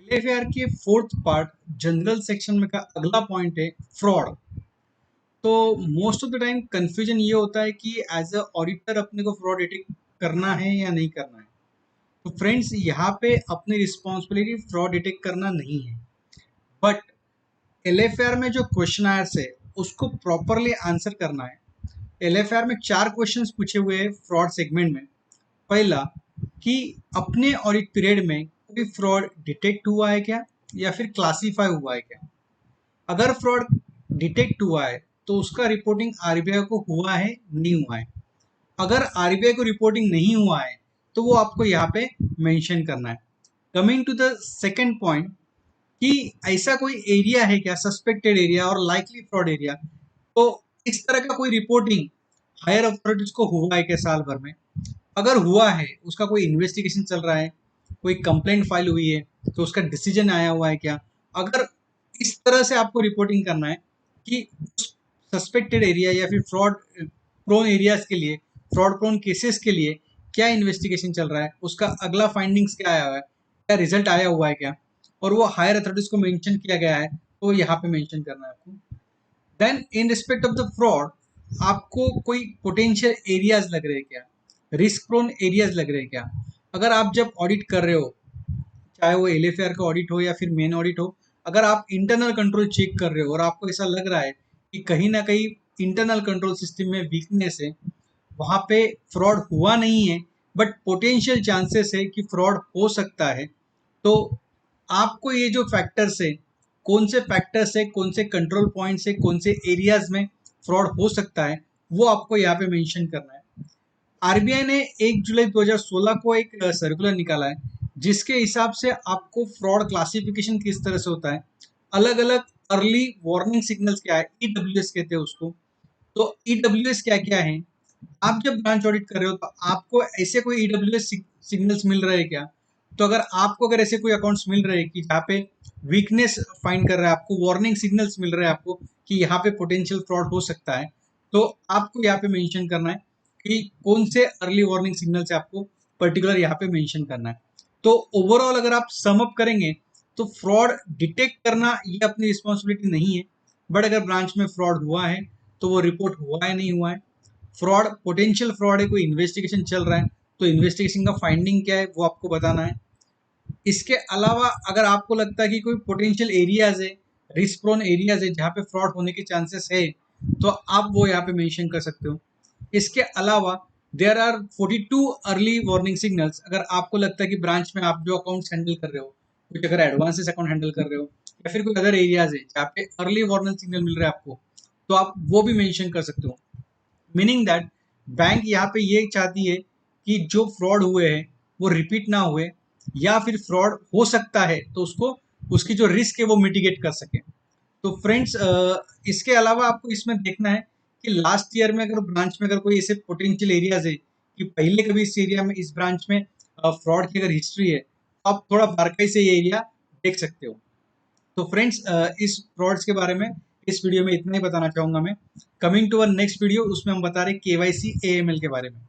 LFR के fourth part general section में का अगला पॉइंट है फ्रॉड। तो most of the time confusion ये होता है कि एज अ ऑडिटर अपने को फ्रॉड डिटेक्ट करना है या नहीं करना है। तो फ्रेंड्स यहाँ पे अपनी रिस्पॉन्सिबिलिटी फ्रॉड डिटेक्ट करना नहीं है, बट एलएफआर में जो क्वेश्चन आंसर है उसको प्रॉपरली आंसर करना है। एलएफआर में 4 क्वेश्चंस पूछे हुए हैं फ्रॉड सेगमेंट में। पहला कि अपने ऑडिट पीरियड में कोई फ्रॉड डिटेक्ट हुआ है क्या या फिर क्लासीफाई हुआ है क्या। अगर फ्रॉड डिटेक्ट हुआ है तो उसका रिपोर्टिंग आरबीआई को हुआ है नहीं हुआ है। अगर आरबीआई को रिपोर्टिंग नहीं हुआ है तो वो आपको यहाँ पे मेंशन करना है। Coming to the second point कि ऐसा कोई एरिया है क्या सस्पेक्टेड एरिया और लाइकली फ्रॉड एरिया, तो इस तरह का कोई रिपोर्टिंग हायर अथॉरिटीज को हुआ है क्या साल भर में। अगर हुआ है उसका कोई इन्वेस्टिगेशन चल रहा है, कोई कंप्लेंट फाइल हुई है तो उसका डिसीजन आया हुआ है क्या। अगर इस तरह से आपको रिपोर्टिंग करना है कि सस्पेक्टेड एरिया या फिर फ्रॉड प्रोन एरियाज के लिए, फ्रॉड प्रोन केसेस के लिए क्या इन्वेस्टिगेशन चल रहा है, उसका अगला फाइंडिंग्स क्या आया हुआ है, क्या रिजल्ट आया हुआ है क्या, और वो हायर अथॉरिटीज को मेंशन किया गया है तो यहाँ पे मेंशन करना है आपको। Then in respect of the fraud आपको कोई पोटेंशियल एरियाज लग रहे हैं क्या, रिस्क प्रोन एरियाज लग रहे हैं क्या। अगर आप जब ऑडिट कर रहे हो, चाहे वो एलएफआर का ऑडिट हो या फिर मेन ऑडिट हो, अगर आप इंटरनल कंट्रोल चेक कर रहे हो और आपको ऐसा लग रहा है कि कहीं ना कहीं इंटरनल कंट्रोल सिस्टम में वीकनेस है, वहां पे फ्रॉड हुआ नहीं है बट पोटेंशियल चांसेस है कि फ्रॉड हो सकता है, तो आपको ये जो फैक्टर्स है, कौन से फैक्टर्स है, कौन से कंट्रोल पॉइंट्स है, कौन से एरियाज में फ्रॉड हो सकता है, वो आपको यहाँ पे मेंशन करना है। आरबीआई ने 1 जुलाई 2016 को एक सर्कुलर निकाला है जिसके हिसाब से आपको फ्रॉड क्लासिफिकेशन किस तरह से होता है। अलग अलग अर्ली वार्निंग सिग्नल्स क्या है, ईडब्ल्यूएस कहते हैं उसको। तो ईडब्ल्यूएस क्या क्या है, आप जब ब्रांच ऑडिट कर रहे हो तो आपको ऐसे कोई ईडब्ल्यूएस सिग्नल्स मिल रहे हैं क्या। तो अगर ऐसे कोई अकाउंट्स मिल रहे हैं कि जहाँ पे वीकनेस फाइंड कर रहा है, आपको वार्निंग सिग्नल्स मिल रहे हैं आपको कि यहाँ पे पोटेंशियल फ्रॉड हो सकता है, तो आपको यहाँ पे मेंशन करना है कि कौन से अर्ली वार्निंग सिग्नल से आपको पर्टिकुलर यहाँ पे मेंशन करना है। तो ओवरऑल अगर आप सम अप करेंगे तो फ्रॉड डिटेक्ट करना ये अपनी रिस्पॉन्सिबिलिटी नहीं है, बट अगर ब्रांच में फ्रॉड हुआ है तो वो रिपोर्ट हुआ है नहीं हुआ है। फ्रॉड पोटेंशियल फ्रॉड है, कोई इन्वेस्टिगेशन चल रहा है तो इन्वेस्टिगेशन का फाइंडिंग क्या है वो आपको बताना है। इसके अलावा अगर आपको लगता है कि कोई पोटेंशियल एरियाज है, रिस्क प्रोन एरियाज है जहाँ पे फ्रॉड होने के चांसेस है, तो आप वो यहाँ पे मेंशन कर सकते हो। इसके अलावा there are 42 early warning signals. अगर आपको लगता है कि ब्रांच में आप जो अकाउंट्स हैंडल कर रहे हो, कुछ अगर एडवांसेस अकाउंट हैंडल कर रहे हो या फिर कोई अदर एरियाज है जहाँ पे अर्ली वार्निंग सिग्नल मिल रहा है आपको, तो आप वो भी मेंशन कर सकते हो। मीनिंग दैट बैंक यहाँ पे ये चाहती है कि जो फ्रॉड हुए हैं वो रिपीट ना हुए, या फिर फ्रॉड हो सकता है तो उसको, उसकी जो रिस्क है वो मिटिगेट कर सके। तो फ्रेंड्स इसके अलावा आपको इसमें देखना है कि लास्ट ईयर में अगर ब्रांच में अगर कोई ऐसे पोटेंशियल एरियाज है कि पहले कभी इस एरिया में, इस ब्रांच में फ्रॉड की अगर हिस्ट्री है, तो आप थोड़ा बारकाई से ये एरिया देख सकते हो। तो फ्रेंड्स इस फ्रॉड्स के बारे में इस वीडियो में इतना ही बताना चाहूंगा मैं। Coming to our next video, उसमें हम बता रहे केवाईसी एएमएल के बारे में।